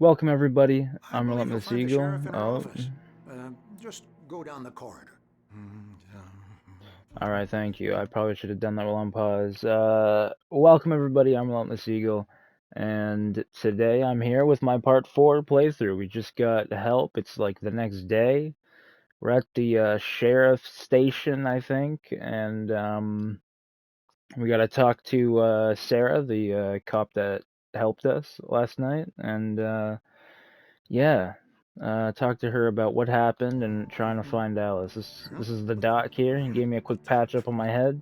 Welcome everybody. I I'm believe you'll find the Relentless-Eagle. sheriff in her Oh, office. Just go down the corridor. alright, thank you. I probably should have done that while on pause. Welcome everybody. I'm Relentless-Eagle, and today I'm here with my part 4 playthrough. We just got help. It's like the next day. We're at the sheriff's station, I think, and we gotta talk to Sarah, the cop that helped us last night, and yeah. Talk to her about what happened and trying to find Alice. This is the doc here. He gave me a quick patch up on my head.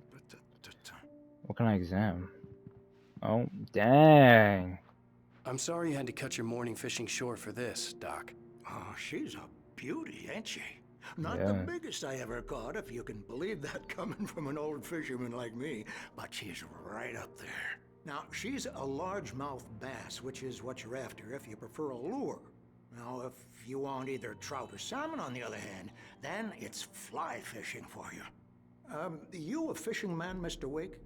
What can I examine? Oh, dang. I'm sorry you had to cut your morning fishing short for this, Doc. Oh, she's a beauty, ain't she? Not the Yeah. biggest I ever caught, if you can believe that coming from an old fisherman like me, but she's right up there. Now, she's a largemouth bass, which is what you're after if you prefer a lure. Now, if you want either trout or salmon, on the other hand, then it's fly fishing for you. You a fishing man, Mr. Wake?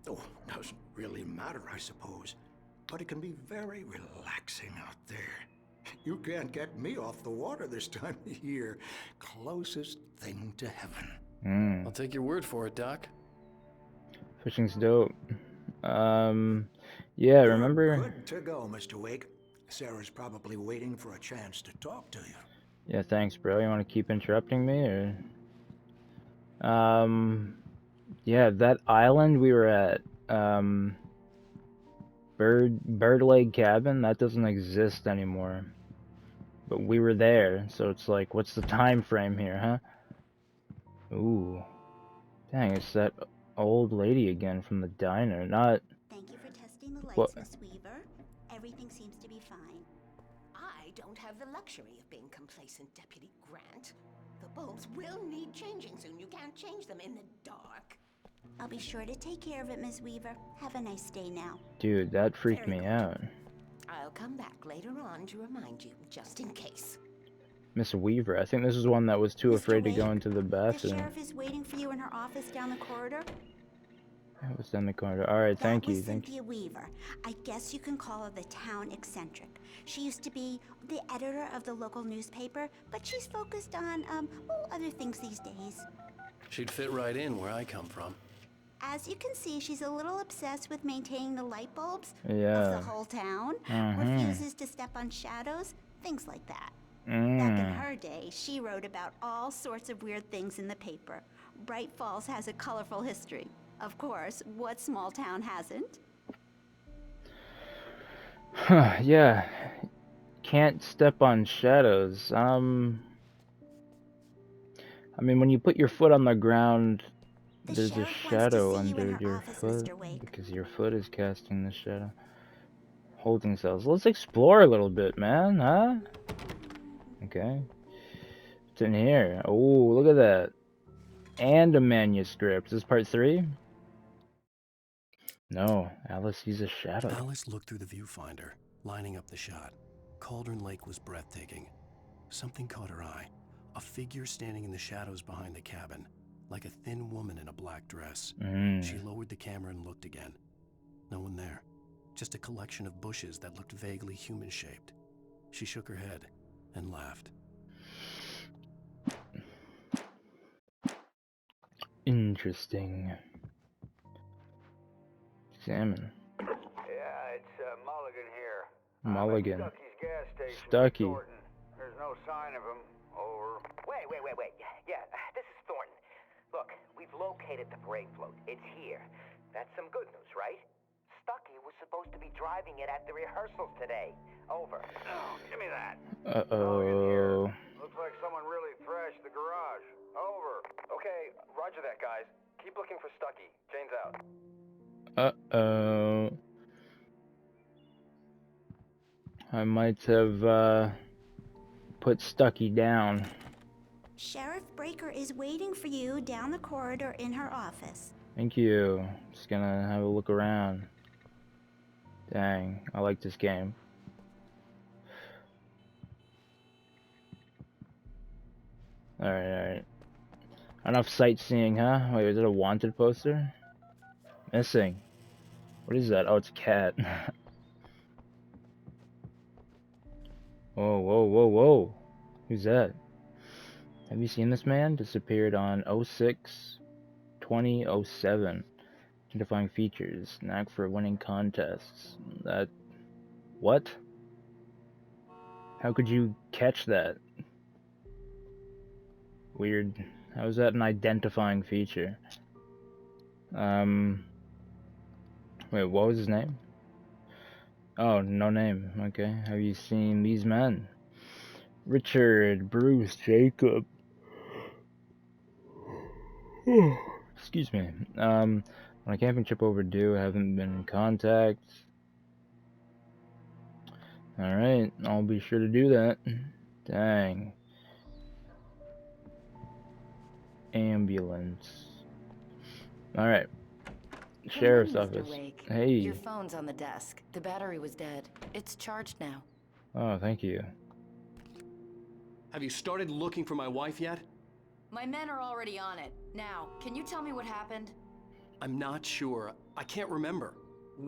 Oh, doesn't really matter, I suppose. But it can be very relaxing out there. You can't get me off the water this time of year. Closest thing to heaven. I'll take your word for it, Doc. Fishing's dope. Yeah, You're remember? good to go, Mr. Wake. Sarah's probably waiting for a chance to talk to you. Yeah, thanks, bro. You want to keep interrupting me, or? Yeah, that island we were at, Bird Leg Cabin, that doesn't exist anymore. But we were there, so it's like, what's the time frame here, huh? Ooh. Dang, it's that old lady again from the diner. Not... Thank you for testing the lights, What? Miss Weaver. Everything seems to be fine. I don't have the luxury of being complacent, Deputy Grant. The bulbs will need changing soon. You can't change them in the dark. I'll be sure to take care of it, Miss Weaver. Have a nice day now. Dude, that freaked Very me good. out. I'll come back later on to remind you, just in case. Miss Weaver. I think this is one that was too Mr. afraid to go Wake, into the The bathroom. sheriff is waiting for you in her office down the corridor. It was down the corridor. Alright, thank That was you. Thank you. Cynthia Weaver. I guess you can call her the town eccentric. She used to be the editor of the local newspaper, but she's focused on, other things these days. She'd fit right in where I come from. As you can see, she's a little obsessed with maintaining the light bulbs of Yeah. the whole town, Mhm. refuses to step on shadows, things like that. Back in her day, she wrote about all sorts of weird things in the paper. Bright Falls has a colorful history. Of course, what small town hasn't? Yeah. Can't step on shadows. I mean, when you put your foot on the ground, The there's a sheriff wants to shadow see you in under her your office, foot, Mr. Wake. because your foot is casting the shadow. Holding cells. Let's explore a little bit, man, huh? Okay. What's in here? Oh, look at that. And a manuscript. Is this part 3? No, Alice sees a shadow. Alice looked through the viewfinder, lining up the shot. Cauldron Lake was breathtaking. Something caught her eye. A figure standing in the shadows behind the cabin, like a thin woman in a black dress. She lowered the camera and looked again. No one there. Just a collection of bushes that looked vaguely human-shaped. She shook her head and laughed. Interesting. Examine. Yeah, it's Mulligan here. Mulligan. I'm at Stucky's gas station. Stucky. Thornton. There's no sign of him. Over. Wait. Yeah, this is Thornton. Look, we've located the parade float. It's here. That's some good news, right? Stucky was supposed to be driving it at the rehearsals today. Over. Oh, give me that. Uh-oh. Looks like someone really thrashed the garage. Over. Okay, roger that, guys. Keep looking for Stucky. Jane's out. Uh-oh. I might have, put Stucky down. Sheriff Breaker is waiting for you down the corridor in her office. Thank you. Just gonna have a look around. Dang, I like this game. Alright. Enough sightseeing, huh? Wait, is it a wanted poster? Missing. What is that? Oh, it's a cat. Whoa, whoa, whoa, whoa. Who's that? Have you seen this man? Disappeared on 06/20/07. Identifying features. Knack for winning contests. That... What? How could you catch that? Weird. How is that an identifying feature? Wait, what was his name? Oh, no name. Okay. Have you seen these men? Richard, Bruce, Jacob. Excuse me. On a camping trip overdue, haven't been in contact. Alright, I'll be sure to do that. Dang. Ambulance. Alright. Good morning, Sheriff's Mr. office. Wake. Your Hey. phone's on the desk. The battery was dead. It's charged now. Oh, thank you. Have you started looking for my wife yet? My men are already on it. Now, can you tell me what happened? I'm not sure. I can't remember.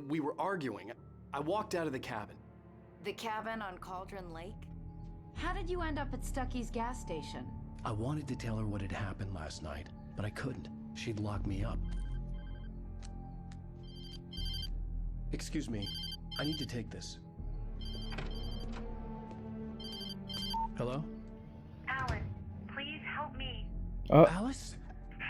We were arguing. I walked out of the cabin. The cabin on Cauldron Lake? How did you end up at Stucky's gas station? I wanted to tell her what had happened last night, but I couldn't. She'd lock me up. Excuse me. I need to take this. Hello? Alan, please help me. Alice?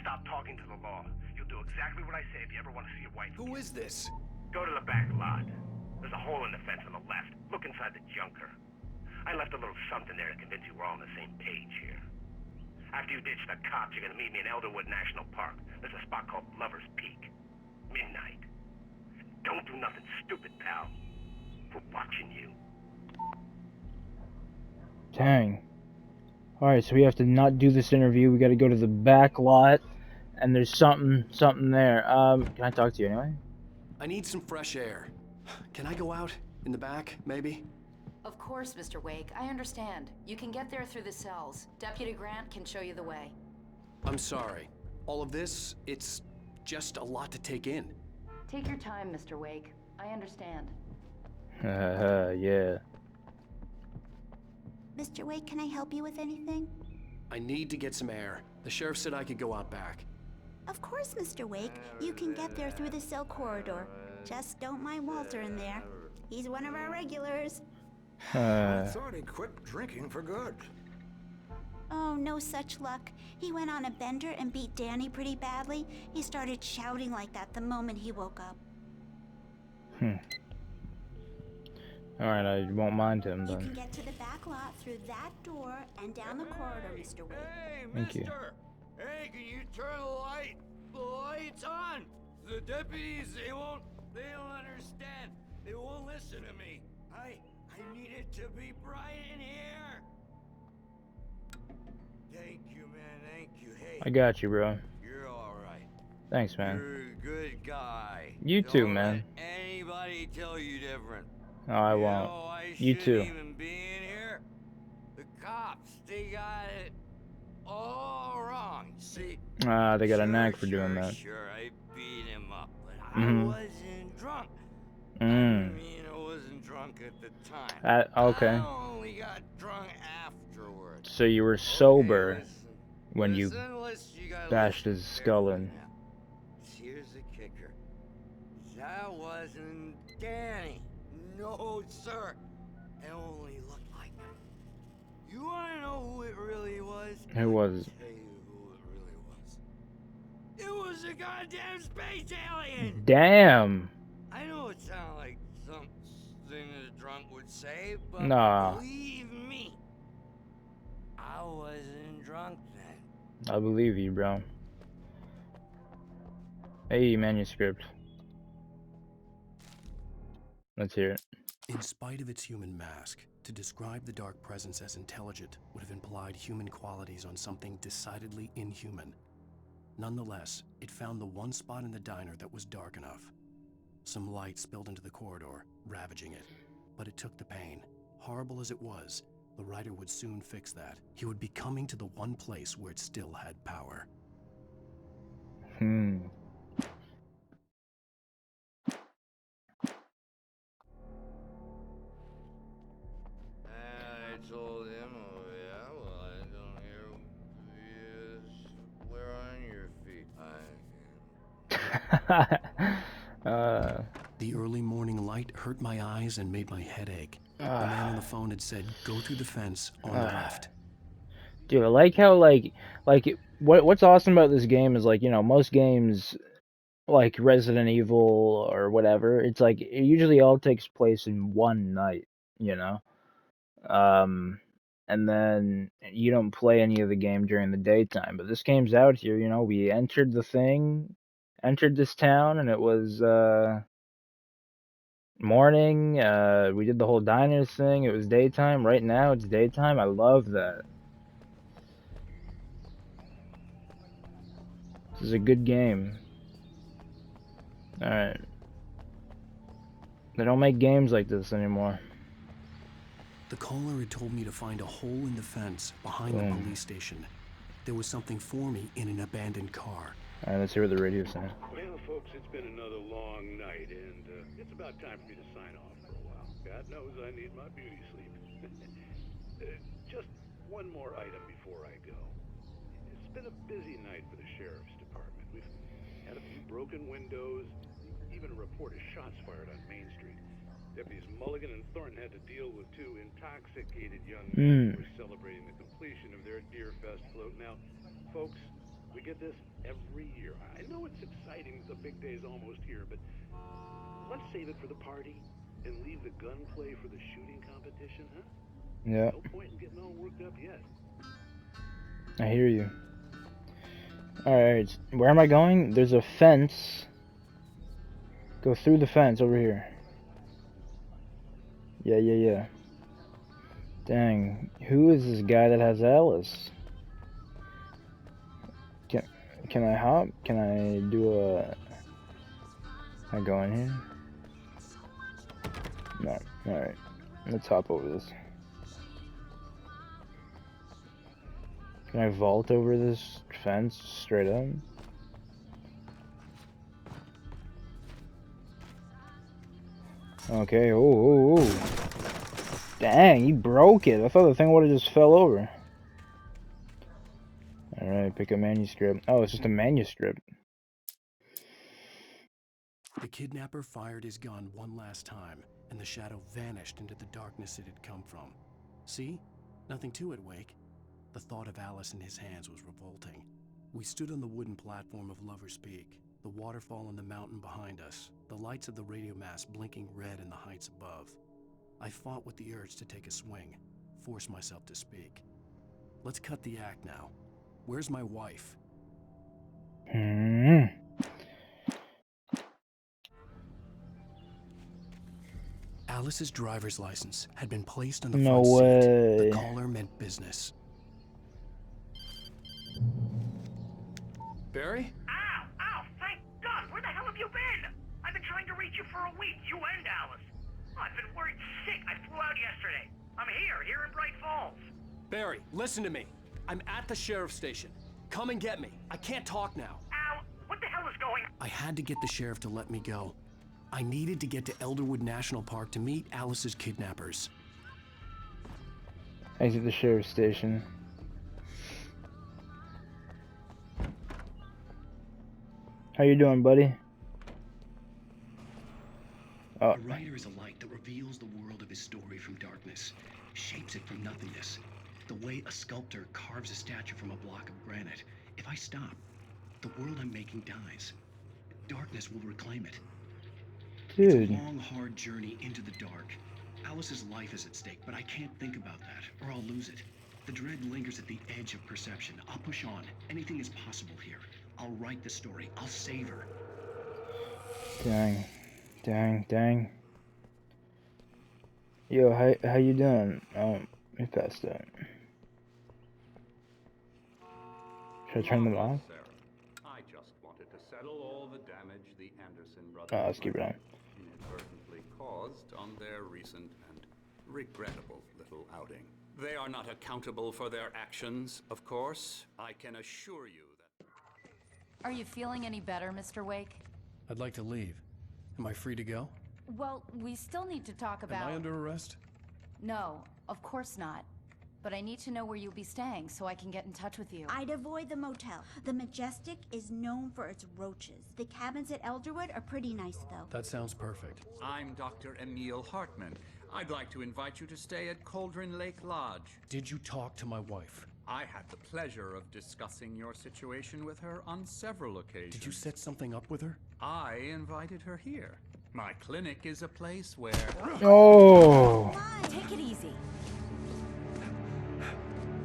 Stop talking to the law. You'll do exactly what I say if you ever want to see your wife. Who is this? Go to the back lot. There's a hole in the fence on the left. Look inside the junker. I left a little something there to convince you we're all on the same page here. After you ditch the cops, you're gonna meet me in Elderwood National Park. There's a spot called Lover's Peak. Midnight. Don't do nothing stupid, pal. We're watching you. Dang. Alright, so we have to not do this interview. We gotta go to the back lot. And there's something there. Can I talk to you anyway? I need some fresh air. Can I go out? In the back, maybe? Of course, Mr. Wake. I understand. You can get there through the cells. Deputy Grant can show you the way. I'm sorry. All of this, it's just a lot to take in. Take your time, Mr. Wake. I understand. Yeah. Mr. Wake, can I help you with anything? I need to get some air. The sheriff said I could go out back. Of course, Mr. Wake. You can get there through the cell corridor. Just don't mind Walter in there. He's one of our regulars. I thought he quit drinking for good. Oh, no such luck. He went on a bender and beat Danny pretty badly. He started shouting like that the moment he woke up. Alright, I won't mind him You can then. get to the back lot through that door and down the corridor, Mr. Wake. Hey, Thank you. mister! Hey, can you turn the light? The light's on! The deputies, they don't understand. They won't listen to me. I need it to be bright in here. Thank you, man, thank you. Hey, I got you, bro. you're alright. Thanks, man. You're a good guy. You too, Don't man. let anybody tell you different. Oh, I You won't. know, I You shouldn't too. even be in here. The cops, they got it all wrong. See, They got a sure, knack for doing that. Sure, I beat him up, but Mhm. I wasn't drunk. I Mm. mean, I wasn't drunk at the time. Okay. I only got drunk afterwards. So you were Okay, sober listen, when you gotta bashed listen his skull carefully in. now. Here's the kicker. That wasn't Danny. No, sir. It only looked like him. You wanna know who it really was? Who was it? I'll tell you who it really was. It was a goddamn space alien! Damn. I know it sounds like something a drunk would say, but Nah. believe me, I wasn't drunk then. I believe you, bro. Hey, manuscript. Let's hear it. In spite of its human mask, to describe the dark presence as intelligent would have implied human qualities on something decidedly inhuman. Nonetheless, it found the one spot in the diner that was dark enough. Some light spilled into the corridor, ravaging it. But it took the pain. Horrible as it was, the writer would soon fix that. He would be coming to the one place where it still had power. The early morning light hurt my eyes and made my head ache. The man on the phone had said, go through the fence on the left. Dude, I like how, what's awesome about this game is, like, you know, most games, like Resident Evil or whatever, it's like, it usually all takes place in one night, you know? And then you don't play any of the game during the daytime. But this game's out here, you know, we entered this town, and it was, morning, we did the whole diners thing, it was daytime. Right now, it's daytime. I love that. This is a good game. Alright. They don't make games like this anymore. The caller had told me to find a hole in the fence behind the police station. There was something for me in an abandoned car. Alright, let's hear what the radio's saying. Well, folks, it's been another long night, and it's about time for me to sign off for a while. God knows I need my beauty sleep. Just one more item before I go. It's been a busy night for the sheriff's department. We've had a few broken windows, even a report of shots fired on Main Street. Deputies Mulligan and Thornton had to deal with two intoxicated young men who were celebrating the completion of their Deer Fest float. Now, folks, we get this every year. I know it's exciting, the big day's almost here, but let's save it for the party and leave the gunplay for the shooting competition, huh? Yeah. No point in getting all worked up yet. I hear you. Alright, where am I going? There's a fence. Go through the fence over here. Yeah. Dang, who is this guy that has Alice? Can I hop? Can I do a... Can I go in here? No. Alright, let's hop over this. Can I vault over this fence straight up? Okay, oh. Dang, he broke it. I thought the thing would have just fell over. Alright, pick a manuscript. Oh, it's just a manuscript. The kidnapper fired his gun one last time, and the shadow vanished into the darkness it had come from. See? Nothing to it, Wake. The thought of Alice in his hands was revolting. We stood on the wooden platform of Lover's Peak, the waterfall on the mountain behind us, the lights of the radio mast blinking red in the heights above. I fought with the urge to take a swing, force myself to speak. Let's cut the act now. Where's my wife? Alice's driver's license had been placed on the front seat. The caller meant business. Barry? Ow! Thank God! Where the hell have you been? I've been trying to reach you for a week, you and Alice. I've been worried sick. I flew out yesterday. I'm here in Bright Falls. Barry, listen to me. I'm at the sheriff's station. Come and get me. I can't talk now. Al, what the hell is going on? I had to get the sheriff to let me go. I needed to get to Elderwood National Park to meet Alice's kidnappers. Exit the sheriff's station. How you doing, buddy? A writer is a light that reveals the world of his story from darkness, shapes it from nothingness. The way a sculptor carves a statue from a block of granite. If I stop, the world I'm making dies. Darkness will reclaim it. Dude. It's a long, hard journey into the dark. Alice's life is at stake, but I can't think about that, or I'll lose it. The dread lingers at the edge of perception. I'll push on. Anything is possible here. I'll write the story. I'll save her. Dang. Yo, how you doing? We passed out. Should I turn them off? I just wanted to settle all the damage the Anderson brothers Let's keep it on. inadvertently caused on their recent and regrettable little outing. They are not accountable for their actions, of course. I can assure you that... Are you feeling any better, Mr. Wake? I'd like to leave. Am I free to go? Well, we still need to talk about... Am I under arrest? No, of course not. but I need to know where you'll be staying so I can get in touch with you. I'd avoid the motel. The Majestic is known for its roaches. The cabins at Elderwood are pretty nice, though. That sounds perfect. I'm Dr. Emil Hartman. I'd like to invite you to stay at Cauldron Lake Lodge. Did you talk to my wife? I had the pleasure of discussing your situation with her on several occasions. Did you set something up with her? I invited her here. My clinic is a place where... Oh! Take it easy.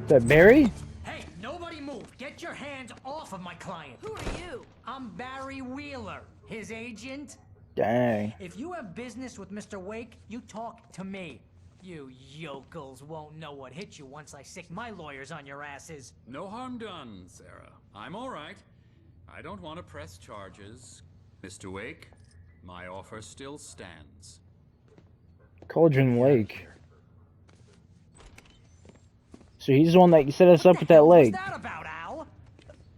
Is that Barry? Hey, nobody move. Get your hands off of my client. Who are you? I'm Barry Wheeler, his agent. Dang. If you have business with Mr. Wake, you talk to me. You yokels won't know what hit you once I sick my lawyers on your asses. No harm done, Sarah. I'm all right. I don't want to press charges. Mr. Wake, my offer still stands. Cauldron Lake. So he's the one that set us up with that lake. What's that about, Al?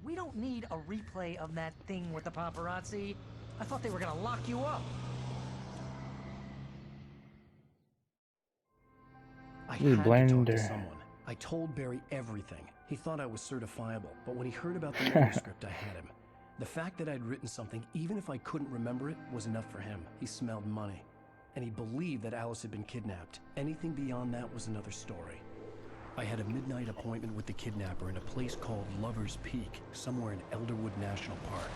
We don't need a replay of that thing with the paparazzi. I thought they were gonna lock you up. I had to talk to someone. I told Barry everything. He thought I was certifiable, but when he heard about the manuscript, I had him. The fact that I'd written something, even if I couldn't remember it, was enough for him. He smelled money. And he believed that Alice had been kidnapped. Anything beyond that was another story. I had a midnight appointment with the kidnapper in a place called Lover's Peak, somewhere in Elderwood National Park.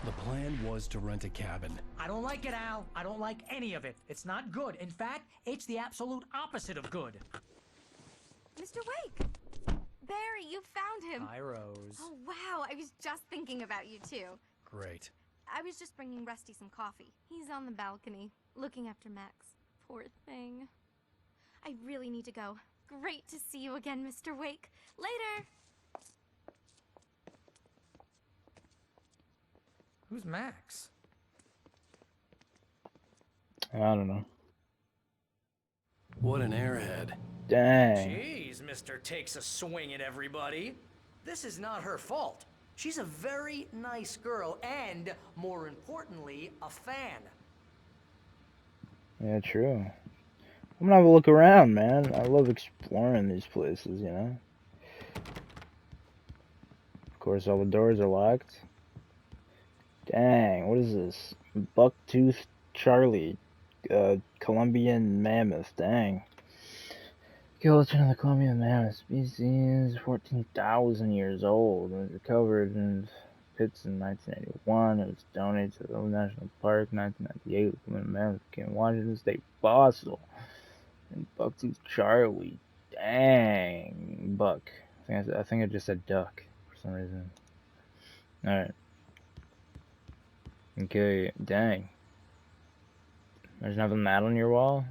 The plan was to rent a cabin. I don't like it, Al. I don't like any of it. It's not good. In fact, it's the absolute opposite of good. Mr. Wake! Barry, you found him! Hi, Rose. Oh, wow. I was just thinking about you, too. Great. I was just bringing Rusty some coffee. He's on the balcony, looking after Max. Poor thing. I really need to go. Great to see you again, Mr. Wake. Later! Who's Max? I don't know. What an airhead. Dang. Jeez, Mr. Takes a swing at everybody. This is not her fault. She's a very nice girl and, more importantly, a fan. Yeah, true. I'm gonna have a look around, man. I love exploring these places, you know? Of course, all the doors are locked. Dang, what is this? Bucktooth Charlie. Colombian mammoth. Dang. Skeleton of the Colombian mammoth species, 14,000 years old. It was recovered in pits in 1981. It was donated to the National Park in 1998. The Colombian mammoth became Washington State fossil. And Bucktooth Charlie. Dang. Buck. I think I just said duck for some reason. Alright. Okay, dang. There's nothing that on your wall?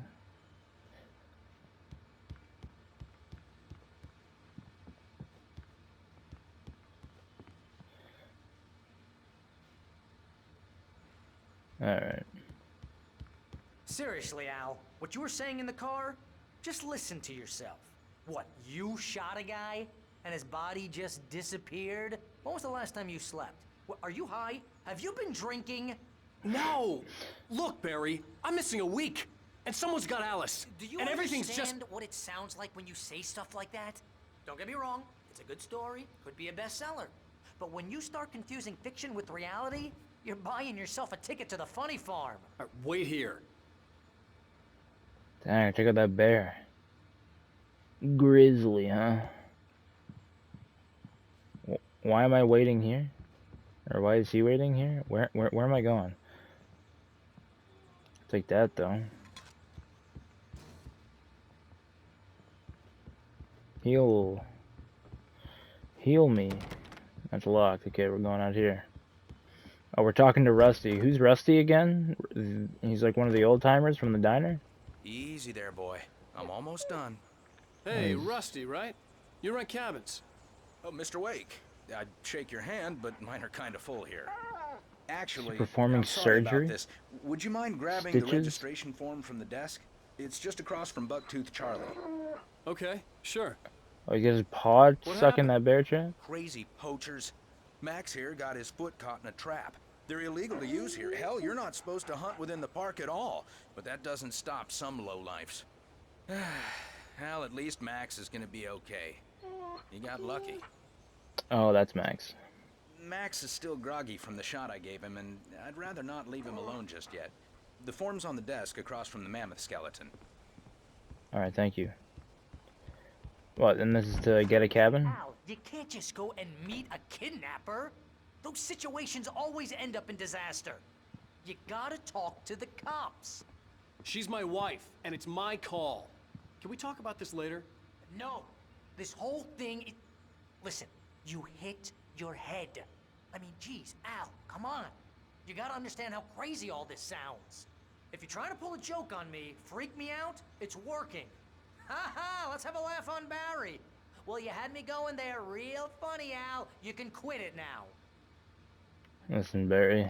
Alright. Seriously, Al, what you were saying in the car? Just listen to yourself. What, you shot a guy and his body just disappeared? When was the last time you slept? What, are you high? Have you been drinking? No! Look, Barry, I'm missing a week, and someone's got Alice. Do you and everything's understand just... what it sounds like when you say stuff like that? Don't get me wrong, it's a good story, could be a bestseller. But when you start confusing fiction with reality, you're buying yourself a ticket to the funny farm. Wait here. Dang, check out that bear. Grizzly, huh? Why am I waiting here? Or why is he waiting here? Where am I going? Take that, though. Heal me. That's locked. Okay, we're going out here. Oh, we're talking to Rusty. Who's Rusty again? He's like one of the old timers from the diner? Easy there, boy. I'm almost done. Hey, Rusty, right? You rent cabins. Oh, Mr. Wake. I'd shake your hand, but mine are kind of full here. Actually, performing I'm sorry surgery? about this. Would you mind grabbing Stitches? the registration form from the desk? It's just across from Bucktooth Charlie. Okay, sure. Oh, he gets his paw What stuck in happened? that bear trap? Crazy poachers. Max here got his foot caught in a trap. They're illegal to use here. Hell, you're not supposed to hunt within the park at all. But that doesn't stop some lowlifes. Hal, at least Max is gonna be okay. You got lucky. Oh, that's Max. Max is still groggy from the shot I gave him, and I'd rather not leave him alone just yet. The form's on the desk across from the mammoth skeleton. Alright, thank you. What, and this is to get a cabin? Al, you can't just go and meet a kidnapper. Those situations always end up in disaster. You gotta talk to the cops. She's my wife, and it's my call. Can we talk about this later? No, this whole thing. Listen, you hit your head. I mean, geez, Al, come on. You gotta understand how crazy all this sounds. If you're trying to pull a joke on me, freak me out, it's working. Ha ha, let's have a laugh on Barry. Well, you had me going there real funny, Al. You can quit it now. Listen, Barry.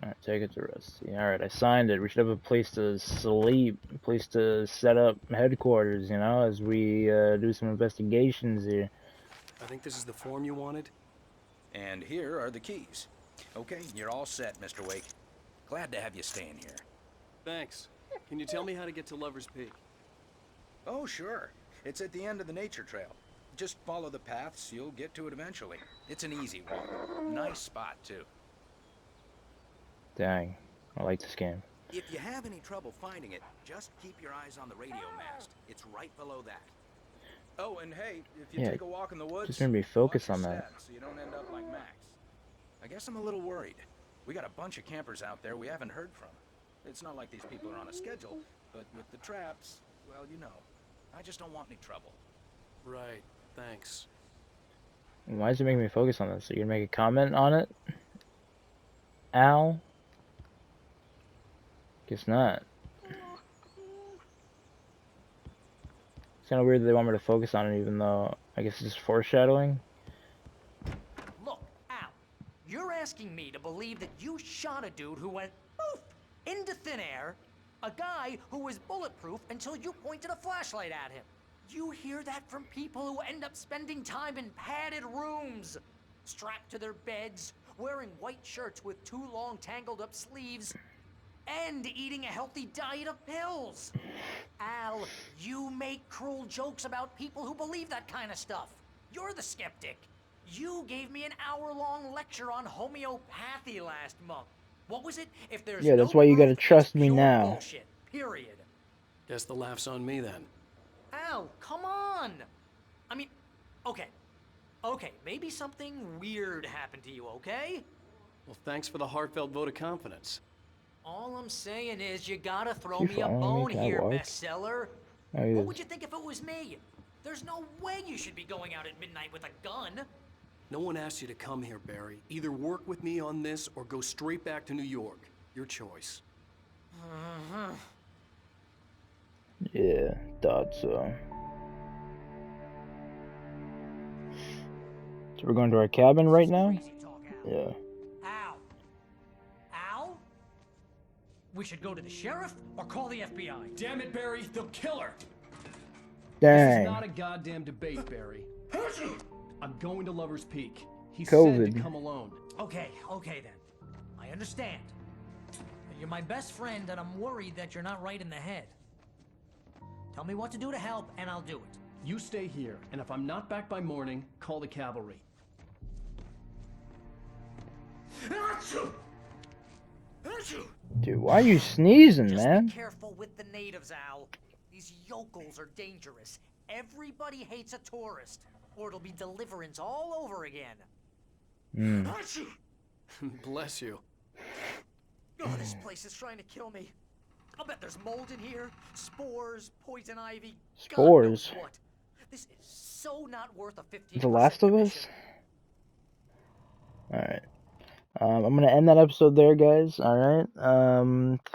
Alright, take it to Rusty. Alright, I signed it. We should have a place to sleep, a place to set up headquarters, you know, as we do some investigations here. I think this is the form you wanted. And here are the keys. Okay, you're all set, Mr. Wake. Glad to have you staying here. Thanks. Can you tell me how to get to Lover's Peak? Oh, sure. It's at the end of the nature trail. Just follow the paths, you'll get to it eventually. It's an easy walk. Nice spot, too. Dang, I like this game. If you have any trouble finding it, just keep your eyes on the radio mast. It's right below that. Oh, and hey, if you take a walk in the woods, just made me focus on that. So you don't end up like Max. I guess I'm a little worried. We got a bunch of campers out there we haven't heard from. It's not like these people are on a schedule, but with the traps, well, you know. I just don't want any trouble. Right, thanks. Why is it making me focus on this? Are you gonna make a comment on it? Al? Guess not. It's kind of weird that they want me to focus on it, even though I guess it's just foreshadowing. Look, Al, you're asking me to believe that you shot a dude who went poof into thin air, a guy who was bulletproof until you pointed a flashlight at him. You hear that from people who end up spending time in padded rooms, strapped to their beds, wearing white shirts with too long tangled up sleeves, and eating a healthy diet of pills. Al, you make cruel jokes about people who believe that kind of stuff. You're the skeptic. You gave me an hour-long lecture on homeopathy last month. What was it? If there's yeah, that's why you gotta trust me now. Bullshit, period. Guess the laugh's on me then. Al, come on. I mean, okay, maybe something weird happened to you, okay? Well, thanks for the heartfelt vote of confidence. All I'm saying is you gotta throw me a bone here, bestseller. What would you think if it was me? There's no way you should be going out at midnight with a gun. No one asked you to come here, Barry. Either work with me on this or go straight back to New York. Your choice. Yeah, thought so. So we're going to our cabin right now? Yeah. Al? We should go to the sheriff or call the FBI. Damn it, Barry, they'll kill her. Dang. This is not a goddamn debate, Barry. I'm going to Lover's Peak. He COVID. said to come alone. Okay then. I understand. You're my best friend, and I'm worried that you're not right in the head. Tell me what to do to help, and I'll do it. You stay here, and if I'm not back by morning, call the cavalry. Dude, why are you sneezing, man? Be careful with the natives, Al. These yokels are dangerous. Everybody hates a tourist, or it'll be deliverance all over again. Bless you. Oh, this place is trying to kill me. I'll bet there's mold in here, spores, poison ivy. Spores? God knows what. This is so not worth a 15%. The Last of Us? Alright. I'm gonna end that episode there, guys. Alright.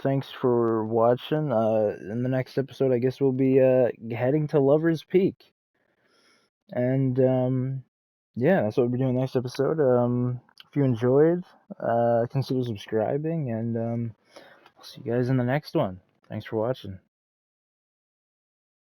Thanks for watching. In the next episode, I guess we'll be heading to Lover's Peak. And yeah, that's what we'll be doing next episode. If you enjoyed, consider subscribing, and I'll see you guys in the next one. Thanks for watching.